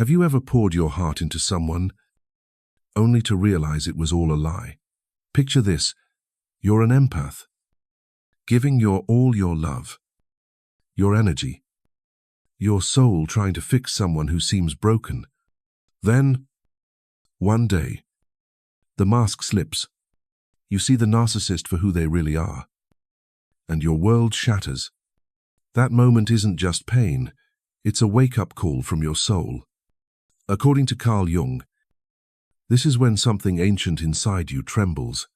Have you ever poured your heart into someone, only to realize it was all a lie? Picture this: you're an empath, giving all your love, your energy, your soul, trying to fix someone who seems broken. Then, one day, the mask slips. You see the narcissist for who they really are, and your world shatters. That moment isn't just pain, it's a wake-up call from your soul. According to Carl Jung, this is when something ancient inside you trembles,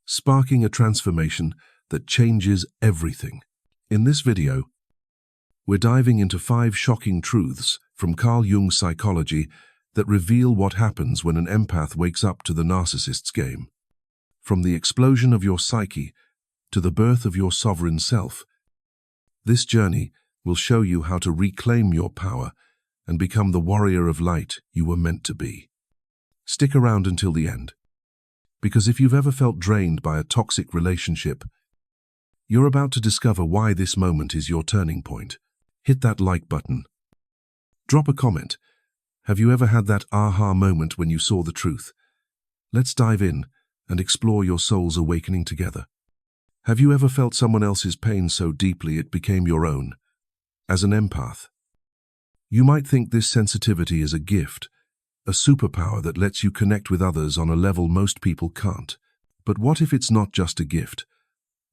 sparking a transformation that changes everything. In this video, we're diving into 5 shocking truths from Carl Jung's psychology that reveal what happens when an empath wakes up to the narcissist's game. From the explosion of your psyche to the birth of your sovereign self, this journey will show you how to reclaim your power and become the warrior of light you were meant to be. Stick around until the end, because if you've ever felt drained by a toxic relationship, you're about to discover why this moment is your turning point. Hit that like button. Drop a comment. Have you ever had that aha moment when you saw the truth? Let's dive in and explore your soul's awakening together. Have you ever felt someone else's pain so deeply it became your own? As an empath, you might think this sensitivity is a gift, a superpower that lets you connect with others on a level most people can't. But what if it's not just a gift?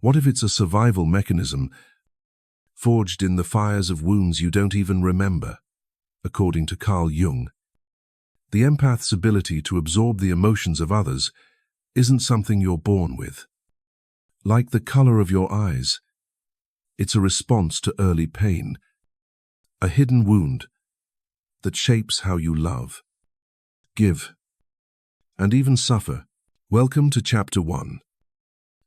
What if it's a survival mechanism forged in the fires of wounds you don't even remember? According to Carl Jung, the empath's ability to absorb the emotions of others isn't something you're born with. Like the color of your eyes, it's a response to early pain, a hidden wound that shapes how you love, give, and even suffer. Welcome to Chapter 1,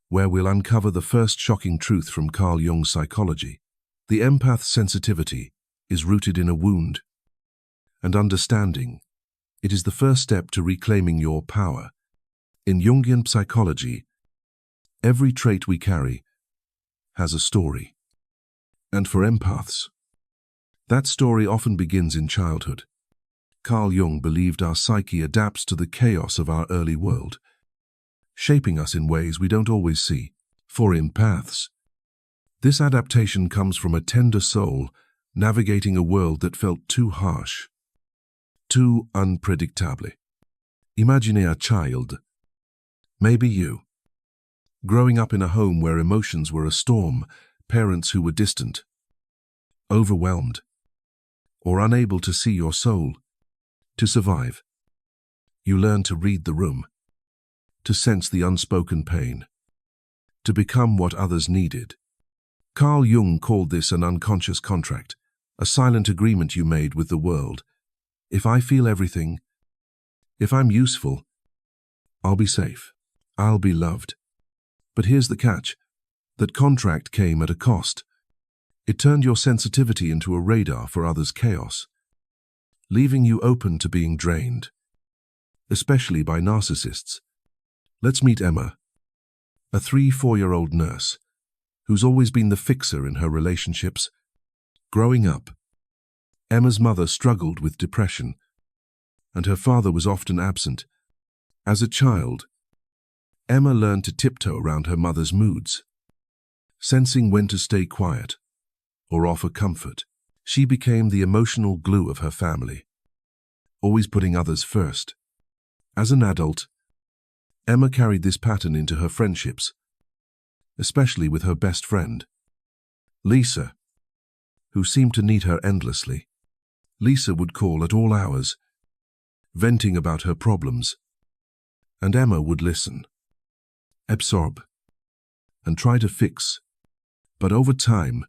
where we'll uncover the first shocking truth from Carl Jung's psychology. The empath's sensitivity is rooted in a wound, and understanding it is the first step to reclaiming your power. In Jungian psychology, every trait we carry has a story. And for empaths, that story often begins in childhood. Carl Jung believed our psyche adapts to the chaos of our early world, shaping us in ways we don't always see. For empaths, this adaptation comes from a tender soul navigating a world that felt too harsh, too unpredictable. Imagine a child, maybe you, growing up in a home where emotions were a storm, parents who were distant, overwhelmed, or unable to see your soul. To survive, you learn to read the room, to sense the unspoken pain, to become what others needed. Carl Jung called this an unconscious contract, a silent agreement you made with the world. If I feel everything, if I'm useful, I'll be safe, I'll be loved. But here's the catch: that contract came at a cost. It turned your sensitivity into a radar for others' chaos, leaving you open to being drained, especially by narcissists. Let's meet Emma, a 3-4-year-old nurse who's always been the fixer in her relationships. Growing up, Emma's mother struggled with depression, and her father was often absent. As a child, Emma learned to tiptoe around her mother's moods, sensing when to stay quiet or offer comfort. She became the emotional glue of her family, always putting others first. As an adult, Emma carried this pattern into her friendships, especially with her best friend, Lisa, who seemed to need her endlessly. Lisa would call at all hours, venting about her problems, and Emma would listen, absorb, and try to fix. But over time,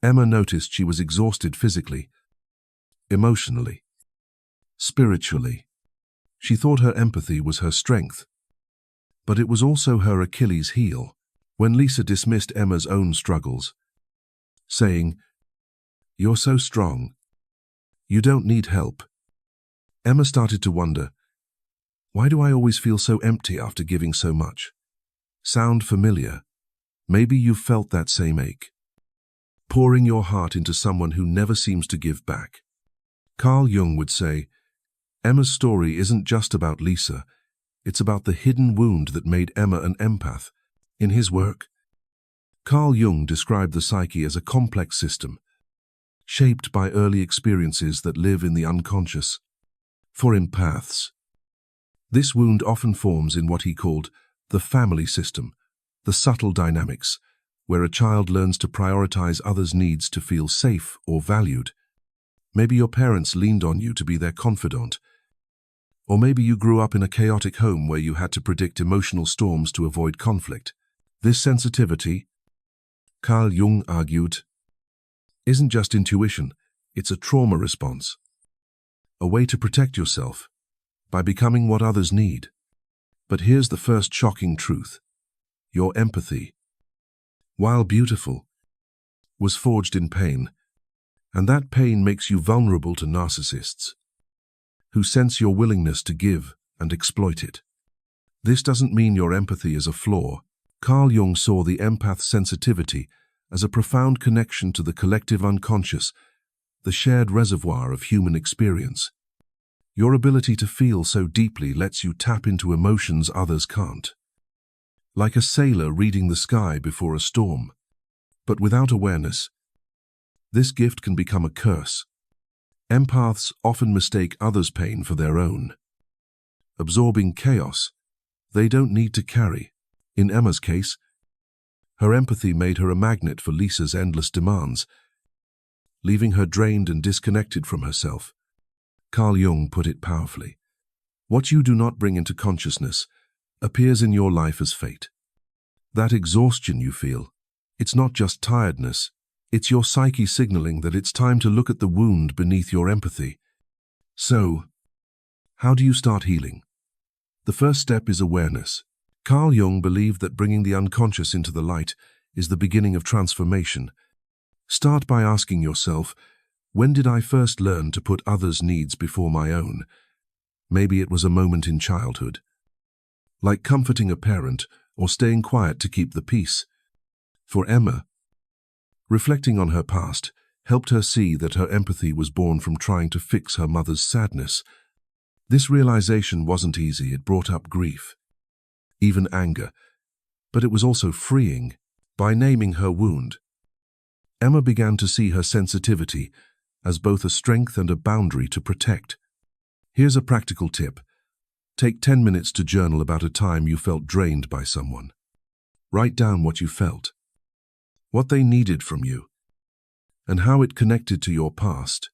Emma noticed she was exhausted physically, emotionally, spiritually. She thought her empathy was her strength, but it was also her Achilles heel. When Lisa dismissed Emma's own struggles, saying, "You're so strong, you don't need help," Emma started to wonder, why do I always feel so empty after giving so much? Sound familiar? Maybe you've felt that same ache, pouring your heart into someone who never seems to give back. Carl Jung would say, Emma's story isn't just about Lisa, it's about the hidden wound that made Emma an empath. In his work, Carl Jung described the psyche as a complex system, shaped by early experiences that live in the unconscious. For empaths, this wound often forms in what he called the family system, the subtle dynamics, where a child learns to prioritize others' needs to feel safe or valued. Maybe your parents leaned on you to be their confidant, or maybe you grew up in a chaotic home where you had to predict emotional storms to avoid conflict. This sensitivity, Carl Jung argued, isn't just intuition, it's a trauma response, a way to protect yourself by becoming what others need. But here's the first shocking truth. Your empathy, while beautiful, was forged in pain, and that pain makes you vulnerable to narcissists, who sense your willingness to give and exploit it. This doesn't mean your empathy is a flaw. Carl Jung saw the empath sensitivity as a profound connection to the collective unconscious, the shared reservoir of human experience. Your ability to feel so deeply lets you tap into emotions others can't. Like a sailor reading the sky before a storm. But without awareness, this gift can become a curse. Empaths often mistake others' pain for their own, absorbing chaos they don't need to carry. In Emma's case, her empathy made her a magnet for Lisa's endless demands, leaving her drained and disconnected from herself. Carl Jung put it powerfully. What you do not bring into consciousness appears in your life as fate. That exhaustion you feel, it's not just tiredness, it's your psyche signaling that it's time to look at the wound beneath your empathy. So, how do you start healing? The first step is awareness. Carl Jung believed that bringing the unconscious into the light is the beginning of transformation. Start by asking yourself, when did I first learn to put others' needs before my own? Maybe it was a moment in childhood, like comforting a parent or staying quiet to keep the peace. For Emma, reflecting on her past helped her see that her empathy was born from trying to fix her mother's sadness. This realization wasn't easy. It brought up grief, even anger, but it was also freeing. By naming her wound, Emma began to see her sensitivity as both a strength and a boundary to protect. Here's a practical tip. Take 10 minutes to journal about a time you felt drained by someone. Write down what you felt, what they needed from you, and how it connected to your past.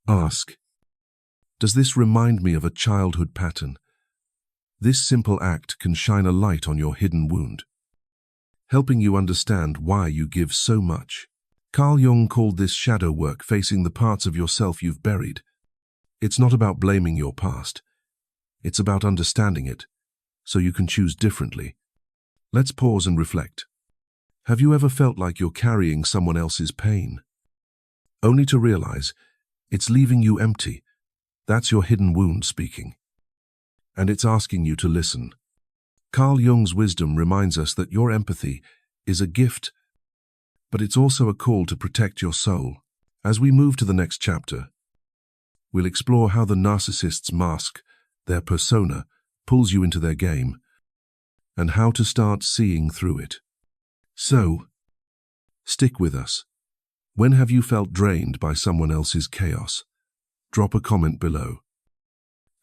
Ask, does this remind me of a childhood pattern? This simple act can shine a light on your hidden wound, helping you understand why you give so much. Carl Jung called this shadow work, facing the parts of yourself you've buried. It's not about blaming your past. It's about understanding it, so you can choose differently. Let's pause and reflect. Have you ever felt like you're carrying someone else's pain, only to realize it's leaving you empty? That's your hidden wound speaking, and it's asking you to listen. Carl Jung's wisdom reminds us that your empathy is a gift, but it's also a call to protect your soul. As we move to the next chapter, we'll explore how the narcissist's mask, their persona, pulls you into their game, and how to start seeing through it. So, stick with us. When have you felt drained by someone else's chaos? Drop a comment below.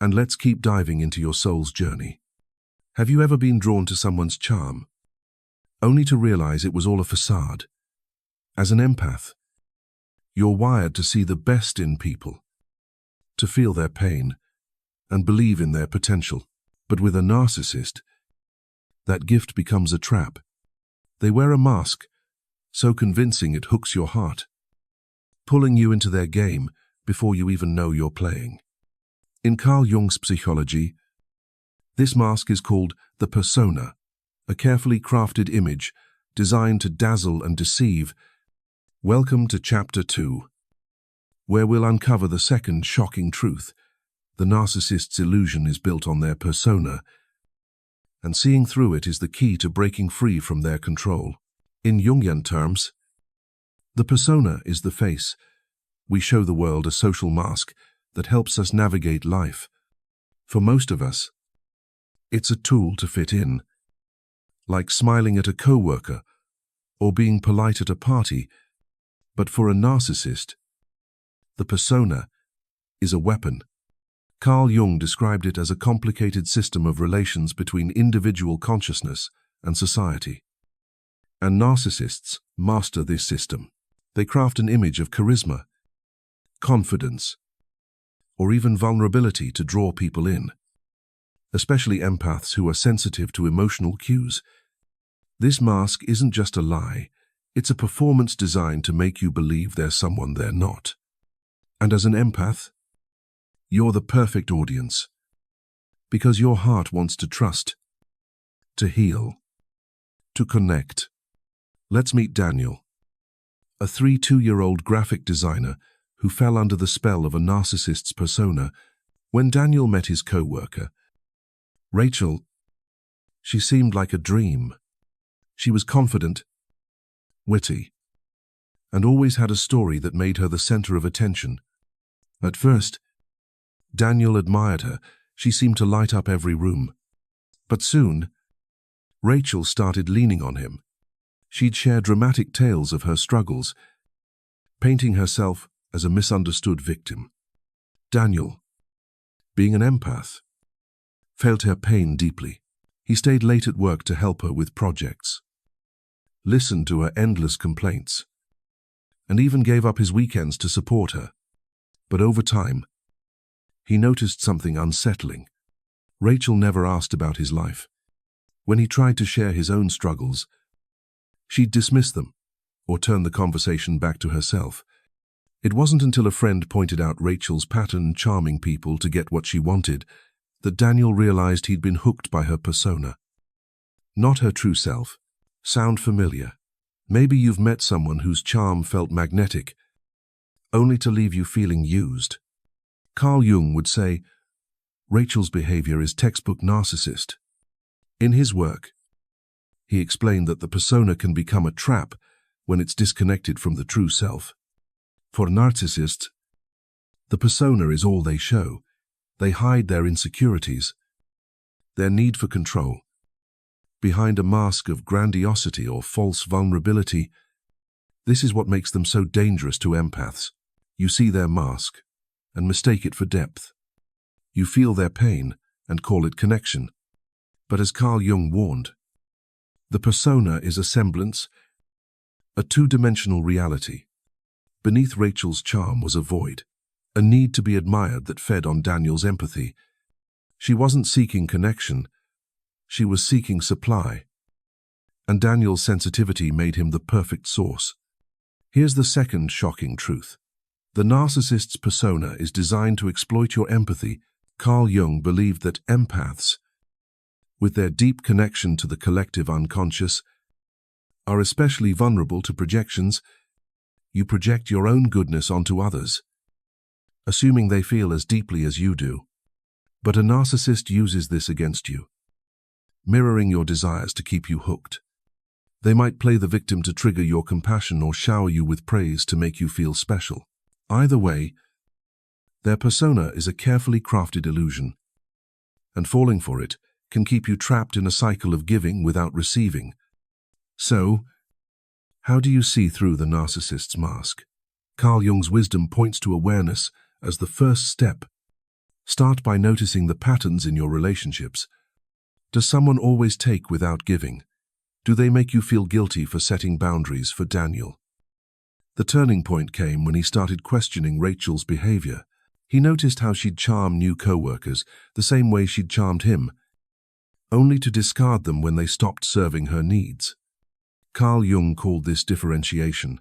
And let's keep diving into your soul's journey. Have you ever been drawn to someone's charm, only to realize it was all a facade? As an empath, you're wired to see the best in people, to feel their pain, and believe in their potential. But with a narcissist, that gift becomes a trap. They wear a mask, so convincing it hooks your heart, pulling you into their game before you even know you're playing. In Carl Jung's psychology, this mask is called the persona, a carefully crafted image designed to dazzle and deceive. Welcome to Chapter 2, where we'll uncover the second shocking truth. The narcissist's illusion is built on their persona, and seeing through it is the key to breaking free from their control. In Jungian terms, the persona is the face, We show the world a social mask that helps us navigate life. For most of us, it's a tool to fit in, like smiling at a coworker or being polite at a party. But for a narcissist, the persona is a weapon. Carl Jung described it as a complicated system of relations between individual consciousness and society. And narcissists master this system. They craft an image of charisma, confidence, or even vulnerability to draw people in, especially empaths who are sensitive to emotional cues. This mask isn't just a lie, it's a performance designed to make you believe there's someone they're not. And as an empath, you're the perfect audience, because your heart wants to trust, to heal, to connect. Let's meet Daniel, a 32-year-old graphic designer who fell under the spell of a narcissist's persona. When Daniel met his co-worker, Rachel, she seemed like a dream. She was confident, witty, and always had a story that made her the center of attention. At first, Daniel admired her. She seemed to light up every room. But soon, Rachel started leaning on him. She'd share dramatic tales of her struggles, painting herself as a misunderstood victim. Daniel, being an empath, felt her pain deeply. He stayed late at work to help her with projects, listened to her endless complaints, and even gave up his weekends to support her. But over time, he noticed something unsettling. Rachel never asked about his life. When he tried to share his own struggles, she'd dismiss them or turn the conversation back to herself. It wasn't until a friend pointed out Rachel's pattern charming people to get what she wanted that Daniel realized he'd been hooked by her persona. Not her true self. Sound familiar? Maybe you've met someone whose charm felt magnetic, only to leave you feeling used. Carl Jung would say, Rachel's behavior is textbook narcissist. In his work, he explained that the persona can become a trap when it's disconnected from the true self. For narcissists, the persona is all they show. They hide their insecurities, their need for control, behind a mask of grandiosity or false vulnerability. This is what makes them so dangerous to empaths. You see their mask and mistake it for depth. You feel their pain and call it connection. But as Carl Jung warned, the persona is a semblance, a two-dimensional reality. Beneath Rachel's charm was a void, a need to be admired that fed on Daniel's empathy. She wasn't seeking connection, she was seeking supply. And Daniel's sensitivity made him the perfect source. Here's the second shocking truth. The narcissist's persona is designed to exploit your empathy. Carl Jung believed that empaths, with their deep connection to the collective unconscious, are especially vulnerable to projections. You project your own goodness onto others, assuming they feel as deeply as you do. But a narcissist uses this against you, mirroring your desires to keep you hooked. They might play the victim to trigger your compassion or shower you with praise to make you feel special. Either way, their persona is a carefully crafted illusion, and falling for it can keep you trapped in a cycle of giving without receiving. So, how do you see through the narcissist's mask? Carl Jung's wisdom points to awareness as the first step. Start by noticing the patterns in your relationships. Does someone always take without giving? Do they make you feel guilty for setting boundaries? For Daniel, the turning point came when he started questioning Rachel's behavior. He noticed how she'd charm new co-workers the same way she'd charmed him, only to discard them when they stopped serving her needs. Carl Jung called this differentiation,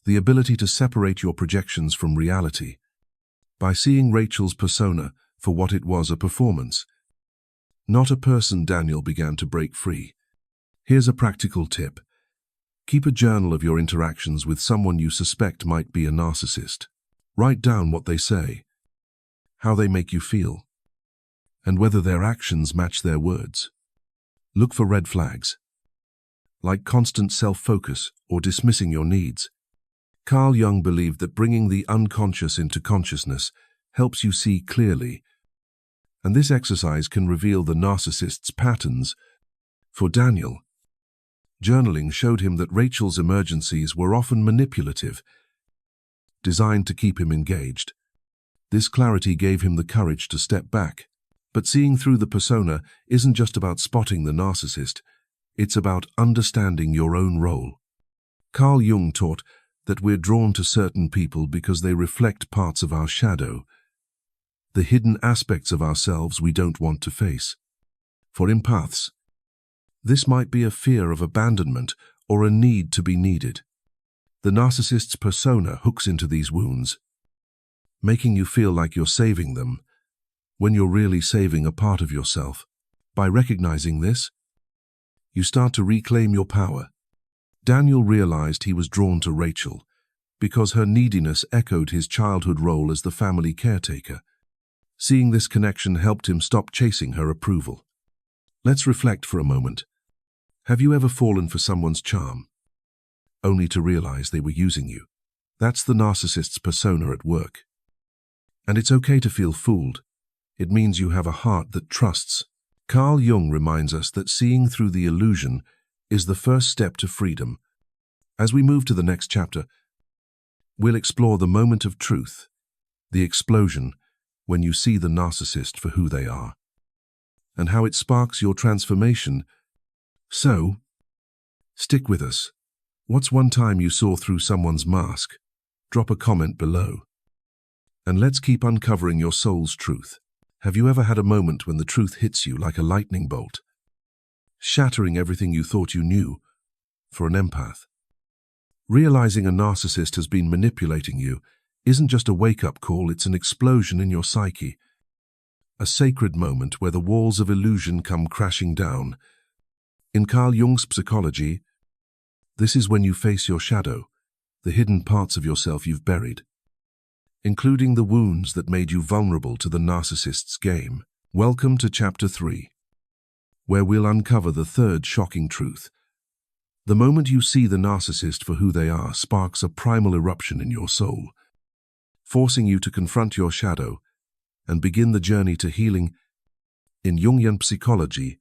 the ability to separate your projections from reality. By seeing Rachel's persona for what it was, a performance, not a person, Daniel began to break free. Here's a practical tip. Keep a journal of your interactions with someone you suspect might be a narcissist. Write down what they say, how they make you feel, and whether their actions match their words. Look for red flags, like constant self-focus or dismissing your needs. Carl Jung believed that bringing the unconscious into consciousness helps you see clearly, and this exercise can reveal the narcissist's patterns. For Daniel, journaling showed him that Rachel's emergencies were often manipulative, designed to keep him engaged. This clarity gave him the courage to step back. But seeing through the persona isn't just about spotting the narcissist, it's about understanding your own role. Carl Jung taught that we're drawn to certain people because they reflect parts of our shadow, the hidden aspects of ourselves we don't want to face. For empaths, this might be a fear of abandonment or a need to be needed. The narcissist's persona hooks into these wounds, making you feel like you're saving them, when you're really saving a part of yourself. By recognizing this, you start to reclaim your power. Daniel realized he was drawn to Rachel because her neediness echoed his childhood role as the family caretaker. Seeing this connection helped him stop chasing her approval. Let's reflect for a moment. Have you ever fallen for someone's charm, only to realize they were using you? That's the narcissist's persona at work. And it's okay to feel fooled. It means you have a heart that trusts. Carl Jung reminds us that seeing through the illusion is the first step to freedom. As we move to the next chapter, we'll explore the moment of truth, the explosion when you see the narcissist for who they are, and how it sparks your transformation. So, stick with us. What's one time you saw through someone's mask? Drop a comment below. And let's keep uncovering your soul's truth. Have you ever had a moment when the truth hits you like a lightning bolt, shattering everything you thought you knew? For an empath, realizing a narcissist has been manipulating you isn't just a wake-up call, it's an explosion in your psyche. A sacred moment where the walls of illusion come crashing down. In Carl Jung's psychology, this is when you face your shadow, the hidden parts of yourself you've buried, including the wounds that made you vulnerable to the narcissist's game. Welcome to Chapter 3, where we'll uncover the third shocking truth. The moment you see the narcissist for who they are sparks a primal eruption in your soul, forcing you to confront your shadow and begin the journey to healing. In Jungian psychology,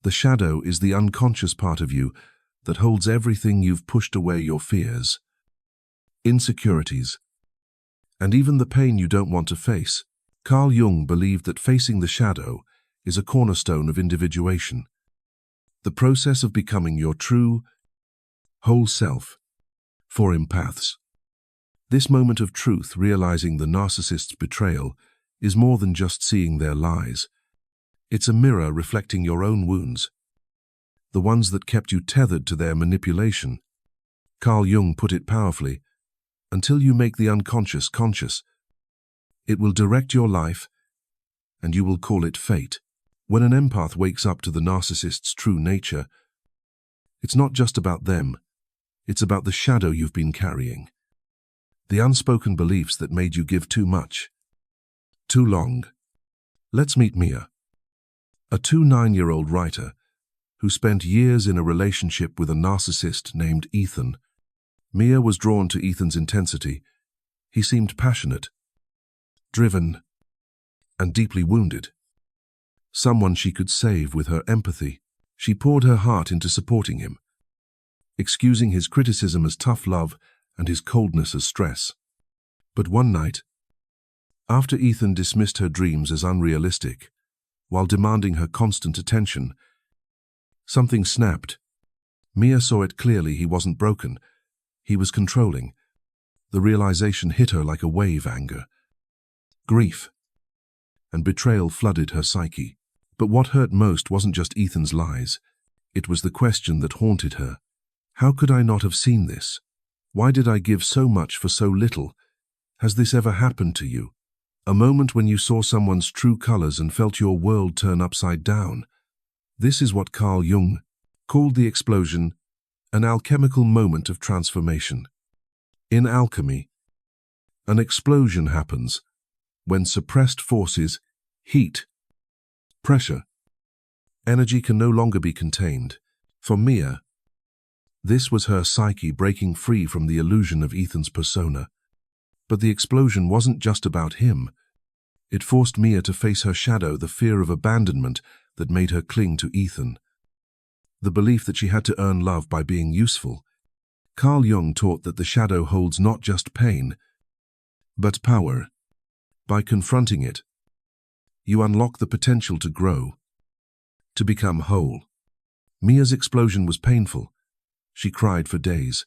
the shadow is the unconscious part of you that holds everything you've pushed away: your fears, insecurities, and even the pain you don't want to face. Carl Jung believed that facing the shadow is a cornerstone of individuation, the process of becoming your true, whole self. For empaths, this moment of truth, realizing the narcissist's betrayal, is more than just seeing their lies. It's a mirror reflecting your own wounds, the ones that kept you tethered to their manipulation. Carl Jung put it powerfully: until you make the unconscious conscious, it will direct your life, and you will call it fate. When an empath wakes up to the narcissist's true nature, it's not just about them, it's about the shadow you've been carrying, the unspoken beliefs that made you give too much, too long. Let's meet Mia, a 29-year-old writer who spent years in a relationship with a narcissist named Ethan. Mia was drawn to Ethan's intensity. He seemed passionate, driven, and deeply wounded. Someone she could save with her empathy. She poured her heart into supporting him, excusing his criticism as tough love and his coldness as stress. But one night, after Ethan dismissed her dreams as unrealistic, while demanding her constant attention, something snapped. Mia saw it clearly. He wasn't broken. He was controlling. The realization hit her like a wave: anger, grief, and betrayal flooded her psyche. But what hurt most wasn't just Ethan's lies. It was the question that haunted her. How could I not have seen this? Why did I give so much for so little? Has this ever happened to you? A moment when you saw someone's true colors and felt your world turn upside down. This is what Carl Jung called the explosion, an alchemical moment of transformation. In alchemy, an explosion happens when suppressed forces, heat, pressure, energy can no longer be contained. For Mia, This was her psyche breaking free from the illusion of Ethan's persona. But the explosion wasn't just about him. It forced Mia to face her shadow, the fear of abandonment that made her cling to Ethan. The belief that she had to earn love by being useful. Carl Jung taught that the shadow holds not just pain, but power. By confronting it, you unlock the potential to grow, to become whole. Mia's explosion was painful. She cried for days,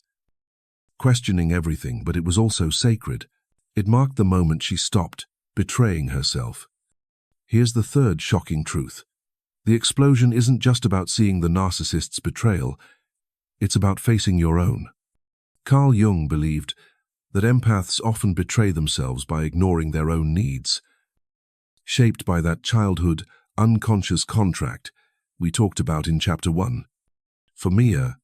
questioning everything, but it was also sacred. It marked the moment she stopped betraying herself. Here's the third shocking truth. The explosion isn't just about seeing the narcissist's betrayal, it's about facing your own. Carl Jung believed that empaths often betray themselves by ignoring their own needs, shaped by that childhood, unconscious contract we talked about in Chapter 1. For Mia,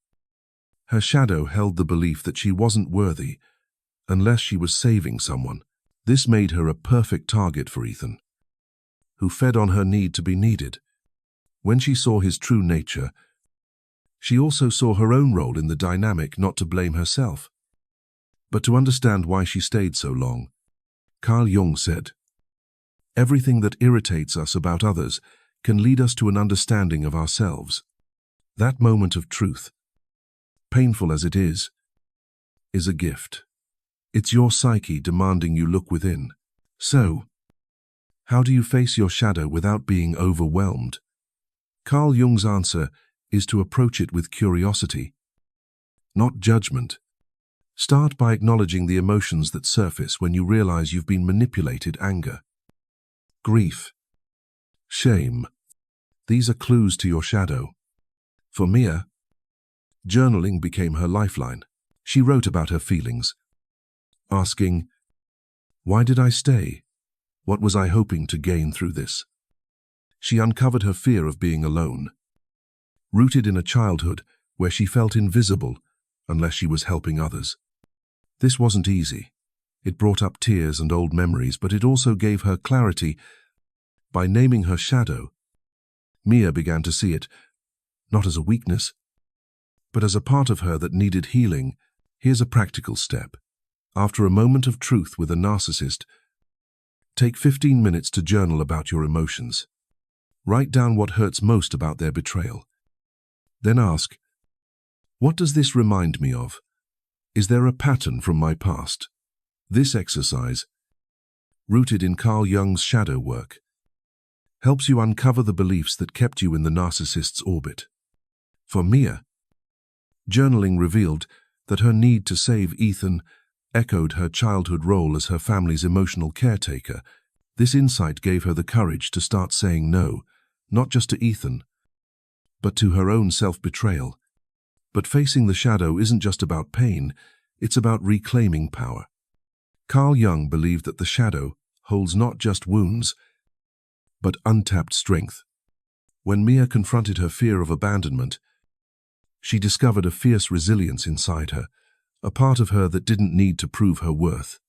her shadow held the belief that she wasn't worthy unless she was saving someone. This made her a perfect target for Ethan, who fed on her need to be needed. When she saw his true nature, she also saw her own role in the dynamic, not to blame herself, but to understand why she stayed so long. Carl Jung said, "Everything that irritates us about others can lead us to an understanding of ourselves." That moment of truth, painful as it is a gift. It's your psyche demanding you look within. So, how do you face your shadow without being overwhelmed? Carl Jung's answer is to approach it with curiosity, not judgment. Start by acknowledging the emotions that surface when you realize you've been manipulated: anger, grief, shame. These are clues to your shadow. For Mia, journaling became her lifeline. She wrote about her feelings, asking, "Why did I stay? What was I hoping to gain through this?" She uncovered her fear of being alone, rooted in a childhood where she felt invisible unless she was helping others. This wasn't easy. It brought up tears and old memories, but it also gave her clarity. By naming her shadow, Mia began to see it, not as a weakness, but as a part of her that needed healing. Here's a practical step. After a moment of truth with a narcissist, take 15 minutes to journal about your emotions. Write down what hurts most about their betrayal. Then ask, what does this remind me of? Is there a pattern from my past? This exercise, rooted in Carl Jung's shadow work, helps you uncover the beliefs that kept you in the narcissist's orbit. For Mia, journaling revealed that her need to save Ethan echoed her childhood role as her family's emotional caretaker. This insight gave her the courage to start saying no, not just to Ethan, but to her own self-betrayal. But facing the shadow isn't just about pain, it's about reclaiming power. Carl Jung believed that the shadow holds not just wounds, but untapped strength. When Mia confronted her fear of abandonment, she discovered a fierce resilience inside her, a part of her that didn't need to prove her worth.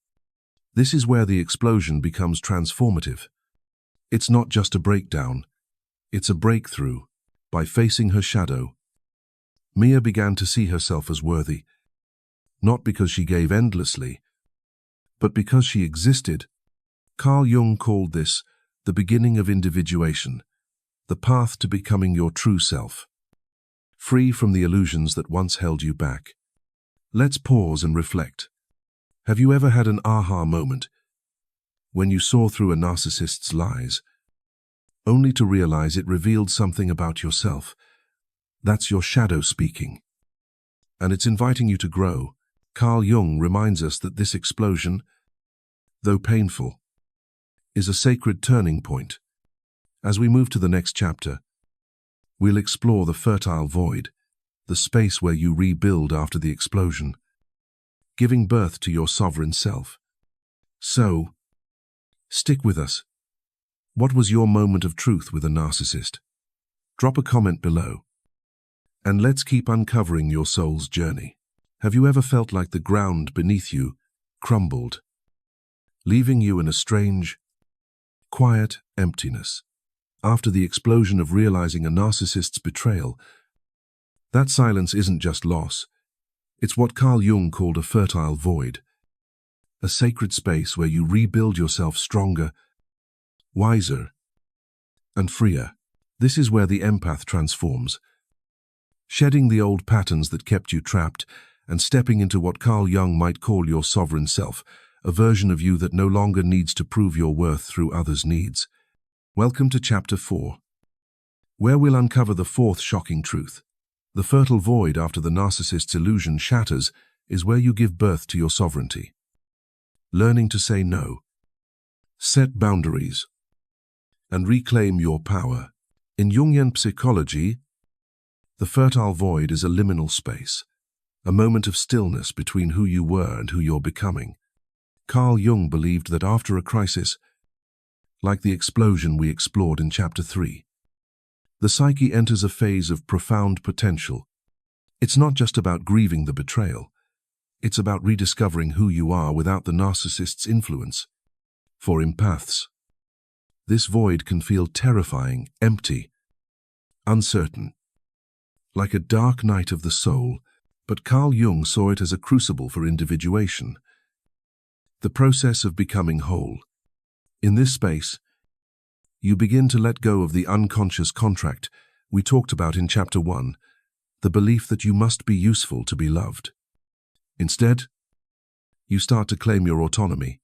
This is where the explosion becomes transformative. It's not just a breakdown, it's a breakthrough. By facing her shadow, Mia began to see herself as worthy, not because she gave endlessly, but because she existed. Carl Jung called this the beginning of individuation, the path to becoming your true self, free from the illusions that once held you back. Let's pause and reflect. Have you ever had an aha moment when you saw through a narcissist's lies, only to realize it revealed something about yourself? That's your shadow speaking, and it's inviting you to grow. Carl Jung reminds us that this explosion, though painful, is a sacred turning point. As we move to the next chapter, we'll explore the fertile void, the space where you rebuild after the explosion, giving birth to your sovereign self. So, stick with us. What was your moment of truth with a narcissist? Drop a comment below, and let's keep uncovering your soul's journey. Have you ever felt like the ground beneath you crumbled, leaving you in a strange, quiet emptiness? After the explosion of realizing a narcissist's betrayal, That silence isn't just loss. It's what Carl Jung called a fertile void, a sacred space where you rebuild yourself stronger, wiser, and freer. This is where the empath transforms, shedding the old patterns that kept you trapped and stepping into what Carl Jung might call your sovereign self, a version of you that no longer needs to prove your worth through others' needs. Welcome to Chapter 4, where we'll uncover the fourth shocking truth. The fertile void after the narcissist's illusion shatters is where you give birth to your sovereignty. Learning to say no, set boundaries, and reclaim your power. In Jungian psychology, the fertile void is a liminal space, a moment of stillness between who you were and who you're becoming. Carl Jung believed that after a crisis, like the explosion we explored in Chapter 3, the psyche enters a phase of profound potential. It's not just about grieving the betrayal. It's about rediscovering who you are without the narcissist's influence. For empaths, this void can feel terrifying, empty, uncertain, like a dark night of the soul, but Carl Jung saw it as a crucible for individuation, the process of becoming whole. In this space, you begin to let go of the unconscious contract we talked about in Chapter 1, the belief that you must be useful to be loved. Instead, you start to claim your autonomy,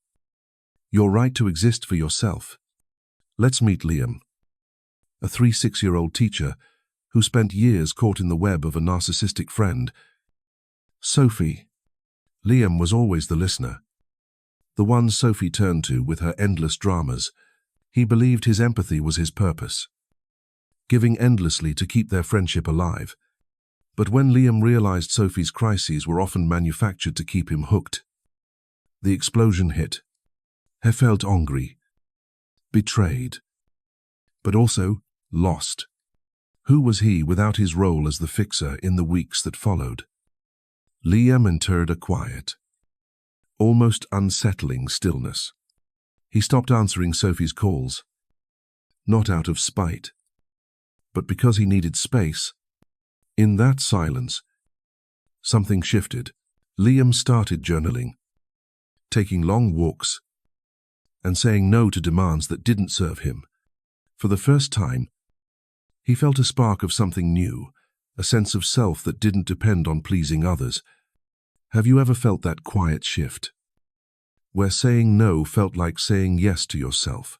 your right to exist for yourself. Let's meet Liam, a 36-year-old teacher who spent years caught in the web of a narcissistic friend. Sophie. Liam was always the listener, the one Sophie turned to with her endless dramas. He believed his empathy was his purpose, giving endlessly to keep their friendship alive. But when Liam realized Sophie's crises were often manufactured to keep him hooked, the explosion hit. He felt angry, betrayed, but also lost. Who was he without his role as the fixer in the weeks that followed? Liam entered a quiet, almost unsettling stillness. He stopped answering Sophie's calls, not out of spite, but because he needed space. In that silence, something shifted. Liam started journaling, taking long walks, and saying no to demands that didn't serve him. For the first time, he felt a spark of something new, a sense of self that didn't depend on pleasing others. Have you ever felt that quiet shift, where saying no felt like saying yes to yourself?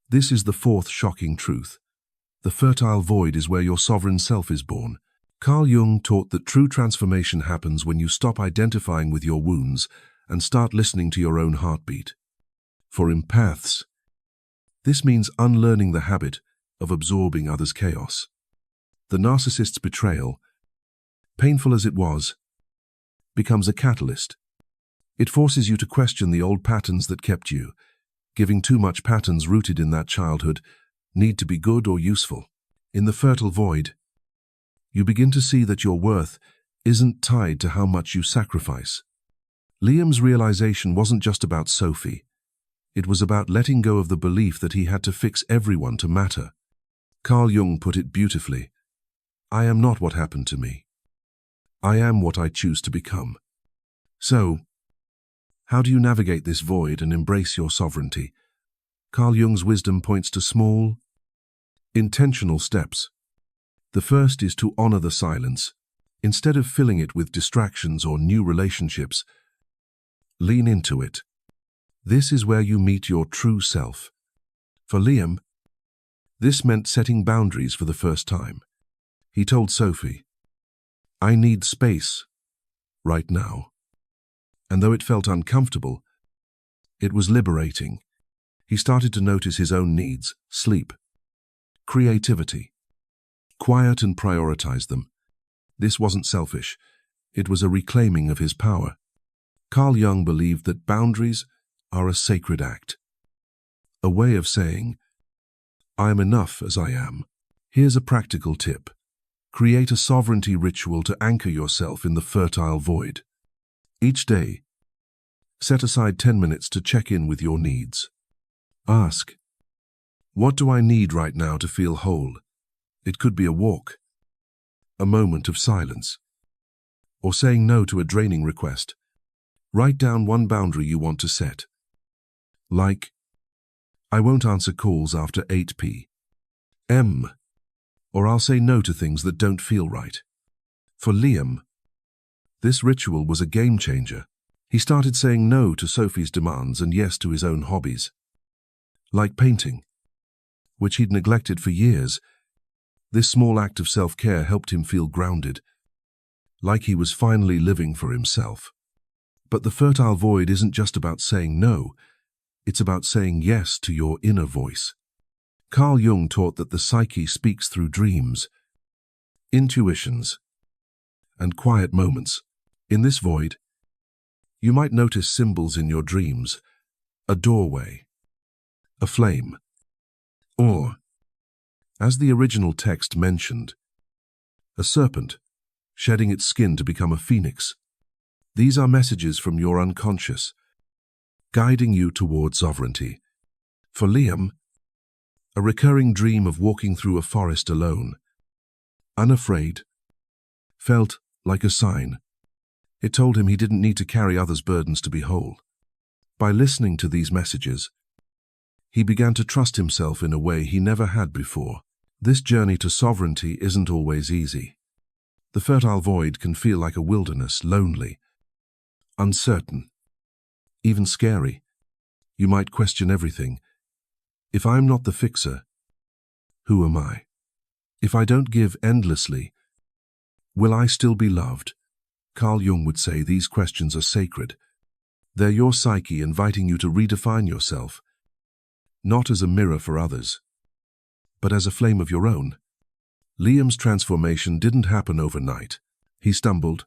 This is the fourth shocking truth. The fertile void is where your sovereign self is born. Carl Jung taught that true transformation happens when you stop identifying with your wounds and start listening to your own heartbeat. For empaths, this means unlearning the habit of absorbing others' chaos. The narcissist's betrayal, painful as it was, becomes a catalyst. It forces you to question the old patterns that kept you, giving too much patterns rooted in that childhood need to be good or useful. In the fertile void, you begin to see that your worth isn't tied to how much you sacrifice. Liam's realization wasn't just about Sophie. It was about letting go of the belief that he had to fix everyone to matter. Carl Jung put it beautifully. I am not what happened to me. I am what I choose to become. So, how do you navigate this void and embrace your sovereignty? Carl Jung's wisdom points to small, intentional steps. The first is to honor the silence. Instead of filling it with distractions or new relationships, lean into it. This is where you meet your true self. For Liam, this meant setting boundaries for the first time. He told Sophie, I need space right now. And though it felt uncomfortable, it was liberating. He started to notice his own needs: sleep, creativity, quiet, and prioritize them. This wasn't selfish. It was a reclaiming of his power. Carl Jung believed that boundaries are a sacred act, a way of saying, I am enough as I am. Here's a practical tip. Create a sovereignty ritual to anchor yourself in the fertile void. Each day, set aside 10 minutes to check in with your needs. Ask, what do I need right now to feel whole? It could be a walk, a moment of silence, or saying no to a draining request. Write down one boundary you want to set. Like, I won't answer calls after 8 p.m., or I'll say no to things that don't feel right. For Liam, this ritual was a game changer. He started saying no to Sophie's demands and yes to his own hobbies. Like painting, which he'd neglected for years, this small act of self-care helped him feel grounded, like he was finally living for himself. But the fertile void isn't just about saying no, it's about saying yes to your inner voice. Carl Jung taught that the psyche speaks through dreams, intuitions, and quiet moments. In this void, you might notice symbols in your dreams, a doorway, a flame, or, as the original text mentioned, a serpent shedding its skin to become a phoenix. These are messages from your unconscious, guiding you toward sovereignty. For Liam, a recurring dream of walking through a forest alone, unafraid, felt like a sign. It told him he didn't need to carry others' burdens to be whole. By listening to these messages, he began to trust himself in a way he never had before. This journey to sovereignty isn't always easy. The fertile void can feel like a wilderness, lonely, uncertain, even scary. You might question everything. If I'm not the fixer, who am I? If I don't give endlessly, will I still be loved? Carl Jung would say these questions are sacred. They're your psyche inviting you to redefine yourself, not as a mirror for others, but as a flame of your own. Liam's transformation didn't happen overnight. He stumbled,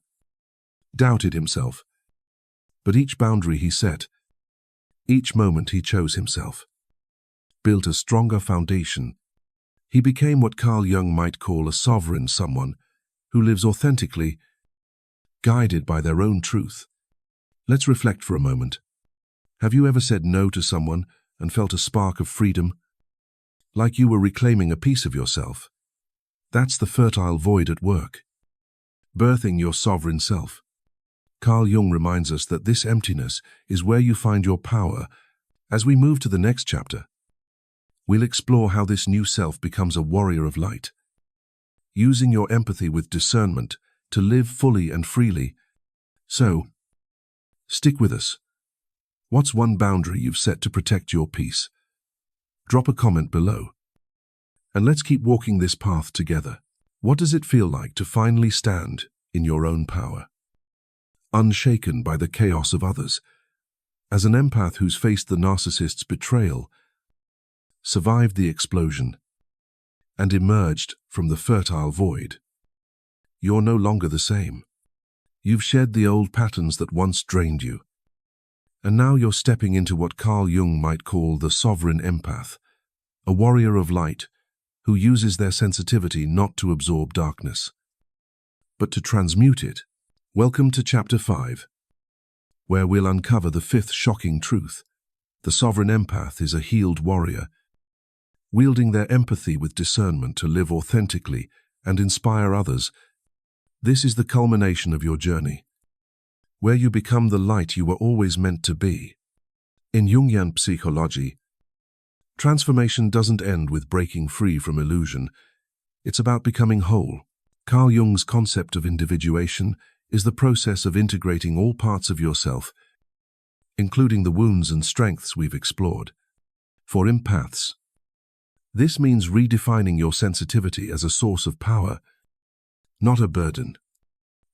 doubted himself, but each boundary he set, each moment he chose himself, built a stronger foundation. He became what Carl Jung might call a sovereign, someone who lives authentically, guided by their own truth. Let's reflect for a moment. Have you ever said no to someone and felt a spark of freedom, like you were reclaiming a piece of yourself? That's the fertile void at work, birthing your sovereign self. Carl Jung reminds us that this emptiness is where you find your power. As we move to the next chapter, we'll explore how this new self becomes a warrior of light, using your empathy with discernment to live fully and freely. So, stick with us. What's one boundary you've set to protect your peace? Drop a comment below. And let's keep walking this path together. What does it feel like to finally stand in your own power, unshaken by the chaos of others? As an empath who's faced the narcissist's betrayal, survived the explosion, and emerged from the fertile void, you're no longer the same. You've shed the old patterns that once drained you, and now you're stepping into what Carl Jung might call the sovereign empath, a warrior of light who uses their sensitivity not to absorb darkness, but to transmute it. Welcome to Chapter 5, where we'll uncover the fifth shocking truth. The sovereign empath is a healed warrior, wielding their empathy with discernment to live authentically and inspire others. This is the culmination of your journey, where you become the light you were always meant to be. In Jungian psychology, transformation doesn't end with breaking free from illusion. It's about becoming whole. Carl Jung's concept of individuation is the process of integrating all parts of yourself, including the wounds and strengths we've explored. For empaths, this means redefining your sensitivity as a source of power, not a burden.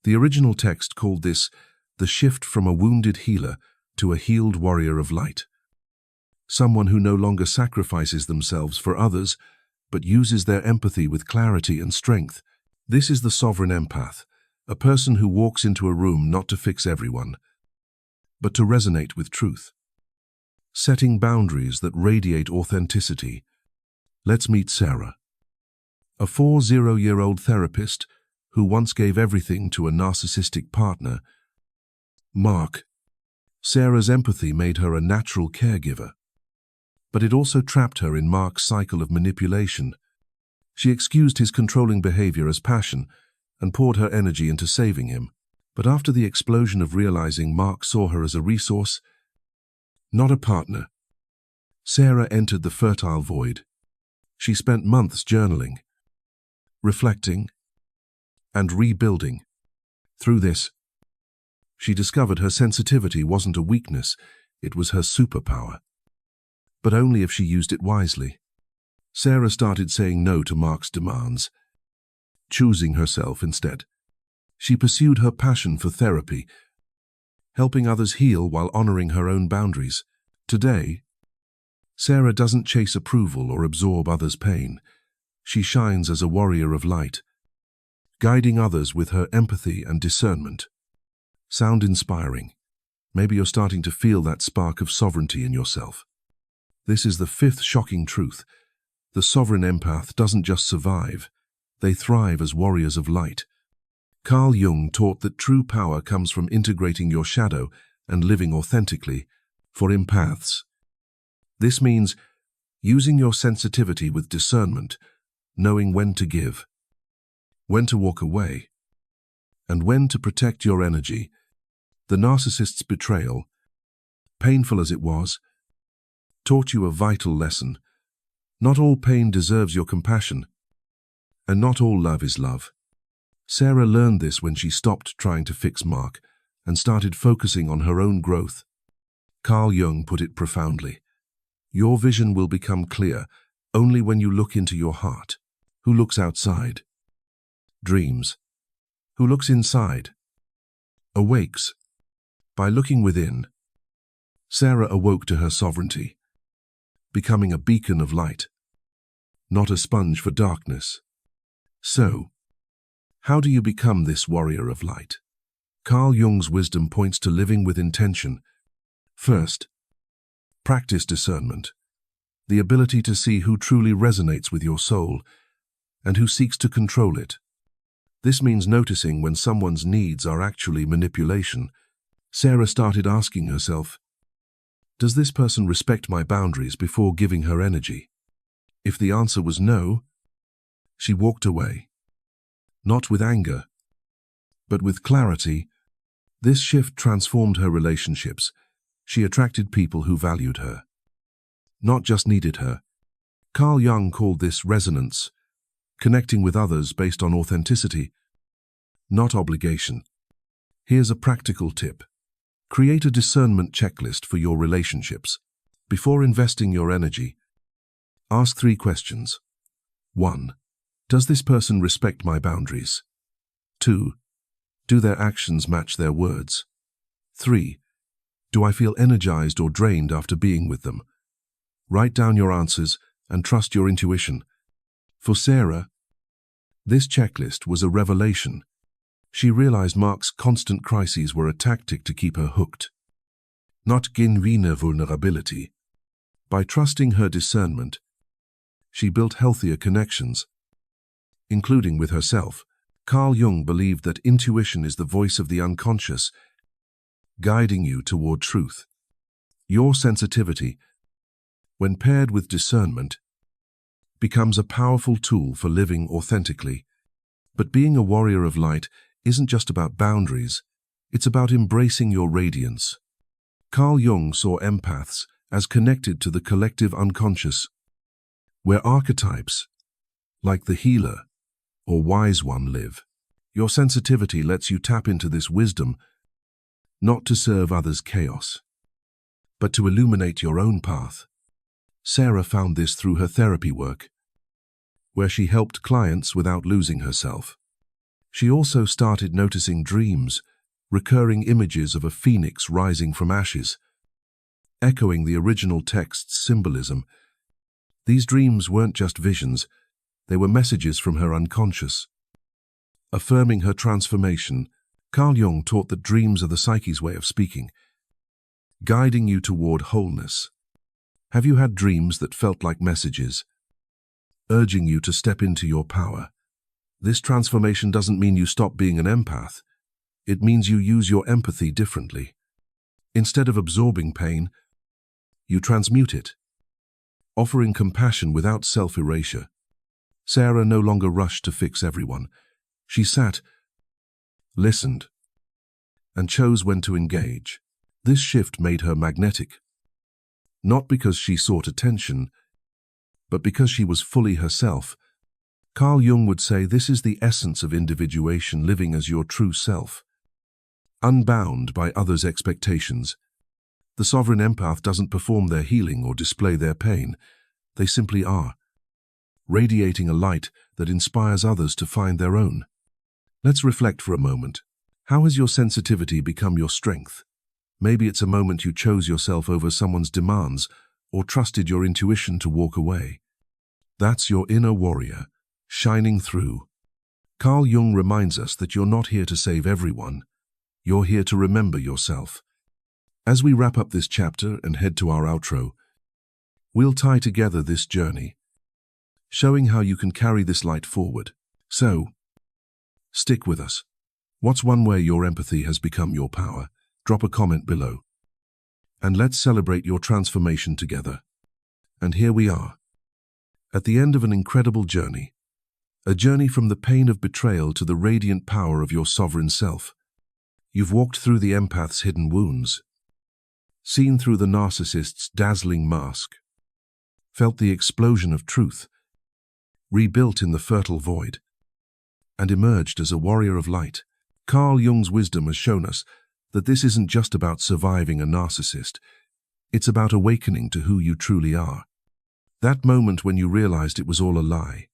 The original text called this the shift from a wounded healer to a healed warrior of light, someone who no longer sacrifices themselves for others, but uses their empathy with clarity and strength. This is the sovereign empath, a person who walks into a room not to fix everyone, but to resonate with truth, setting boundaries that radiate authenticity. Let's meet Sarah, a 40-year-old therapist who once gave everything to a narcissistic partner, Mark. Sarah's empathy made her a natural caregiver, but it also trapped her in Mark's cycle of manipulation. She excused his controlling behavior as passion, and poured her energy into saving him. But after the explosion of realizing Mark saw her as a resource, not a partner, Sarah entered the fertile void. She spent months journaling, reflecting, and rebuilding. Through this, she discovered her sensitivity wasn't a weakness, it was her superpower. But only if she used it wisely. Sarah started saying no to Mark's demands, choosing herself instead. She pursued her passion for therapy, helping others heal while honoring her own boundaries. Today, Sarah doesn't chase approval or absorb others' pain. She shines as a warrior of light, guiding others with her empathy and discernment. Sound inspiring? Maybe you're starting to feel that spark of sovereignty in yourself. This is the fifth shocking truth. The sovereign empath doesn't just survive, they thrive as warriors of light. Carl Jung taught that true power comes from integrating your shadow and living authentically. For empaths, this means using your sensitivity with discernment, knowing when to give, when to walk away, and when to protect your energy. The narcissist's betrayal, painful as it was, taught you a vital lesson. Not all pain deserves your compassion, and not all love is love. Sarah learned this when she stopped trying to fix Mark and started focusing on her own growth. Carl Jung put it profoundly. Your vision will become clear only when you look into your heart. Who looks outside? Dreams. Who looks inside? Awakes. By looking within, Sarah awoke to her sovereignty, becoming a beacon of light, not a sponge for darkness. So, how do you become this warrior of light? Carl Jung's wisdom points to living with intention. First, practice discernment, the ability to see who truly resonates with your soul and who seeks to control it. This means noticing when someone's needs are actually manipulation. Sarah started asking herself, does this person respect my boundaries before giving her energy? If the answer was no, she walked away. Not with anger, but with clarity. This shift transformed her relationships. She attracted people who valued her, not just needed her. Carl Jung called this resonance, connecting with others based on authenticity, not obligation. Here's a practical tip. Create a discernment checklist for your relationships. Before investing your energy, ask 3 questions. 1. Does this person respect my boundaries? 2. Do their actions match their words? 3. Do I feel energized or drained after being with them? Write down your answers and trust your intuition. For Sarah, this checklist was a revelation. She realized Mark's constant crises were a tactic to keep her hooked, not genuine vulnerability. By trusting her discernment, she built healthier connections, including with herself. Carl Jung believed that intuition is the voice of the unconscious, guiding you toward truth. Your sensitivity, when paired with discernment, becomes a powerful tool for living authentically. But being a warrior of light isn't just about boundaries, it's about embracing your radiance. Carl Jung saw empaths as connected to the collective unconscious, where archetypes, like the healer or wise one, live. Your sensitivity lets you tap into this wisdom, not to serve others' chaos, but to illuminate your own path. Sarah found this through her therapy work, where she helped clients without losing herself. She also started noticing dreams, recurring images of a phoenix rising from ashes, echoing the original text's symbolism. These dreams weren't just visions, they were messages from her unconscious. Affirming her transformation, Carl Jung taught that dreams are the psyche's way of speaking, guiding you toward wholeness. Have you had dreams that felt like messages, urging you to step into your power? This transformation doesn't mean you stop being an empath. It means you use your empathy differently. Instead of absorbing pain, you transmute it, offering compassion without self-erasure. Sarah no longer rushed to fix everyone. She sat, listened, and chose when to engage. This shift made her magnetic, not because she sought attention, but because she was fully herself. Carl Jung would say this is the essence of individuation, living as your true self, unbound by others' expectations. The sovereign empath doesn't perform their healing or display their pain. They simply are, radiating a light that inspires others to find their own. Let's reflect for a moment. How has your sensitivity become your strength? Maybe it's a moment you chose yourself over someone's demands or trusted your intuition to walk away. That's your inner warrior, shining through. Carl Jung reminds us that you're not here to save everyone. You're here to remember yourself. As we wrap up this chapter and head to our outro, we'll tie together this journey, showing how you can carry this light forward. So, stick with us. What's one way your empathy has become your power? Drop a comment below. And let's celebrate your transformation together. And here we are, at the end of an incredible journey. A journey from the pain of betrayal to the radiant power of your sovereign self. You've walked through the empath's hidden wounds, seen through the narcissist's dazzling mask, felt the explosion of truth, rebuilt in the fertile void, and emerged as a warrior of light. Carl Jung's wisdom has shown us that this isn't just about surviving a narcissist. It's about awakening to who you truly are. That moment when you realized it was all a lie.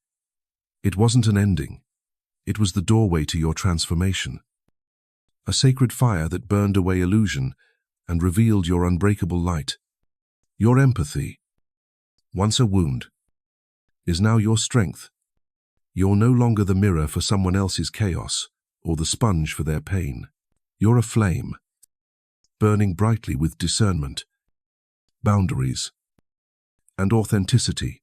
It wasn't an ending. It was the doorway to your transformation. A sacred fire that burned away illusion and revealed your unbreakable light. Your empathy, once a wound, is now your strength. You're no longer the mirror for someone else's chaos or the sponge for their pain. You're a flame, burning brightly with discernment, boundaries, and authenticity.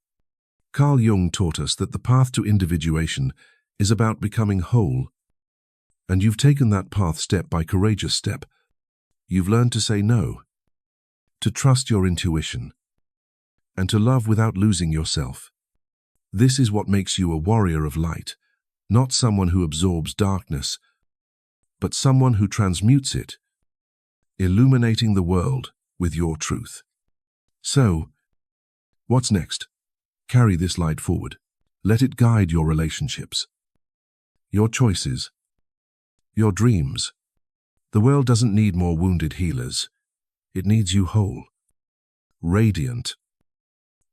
Carl Jung taught us that the path to individuation is about becoming whole, and you've taken that path step by courageous step. You've learned to say no, to trust your intuition, and to love without losing yourself. This is what makes you a warrior of light, not someone who absorbs darkness, but someone who transmutes it, illuminating the world with your truth. So, what's next? Carry this light forward. Let it guide your relationships, your choices, your dreams. The world doesn't need more wounded healers. It needs you whole, radiant,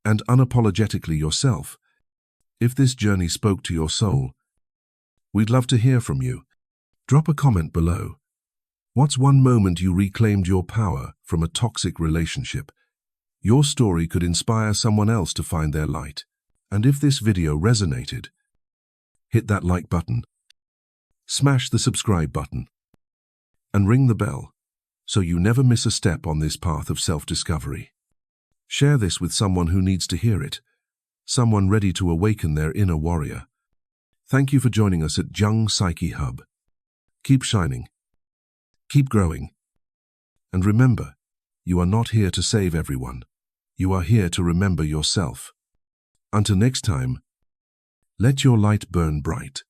and unapologetically yourself. If this journey spoke to your soul, we'd love to hear from you. Drop a comment below. What's one moment you reclaimed your power from a toxic relationship? Your story could inspire someone else to find their light. And if this video resonated, hit that like button, smash the subscribe button, and ring the bell so you never miss a step on this path of self-discovery. Share this with someone who needs to hear it, someone ready to awaken their inner warrior. Thank you for joining us at Jung Psyche Hub. Keep shining, keep growing, and remember, you are not here to save everyone. You are here to remember yourself. Until next time, let your light burn bright.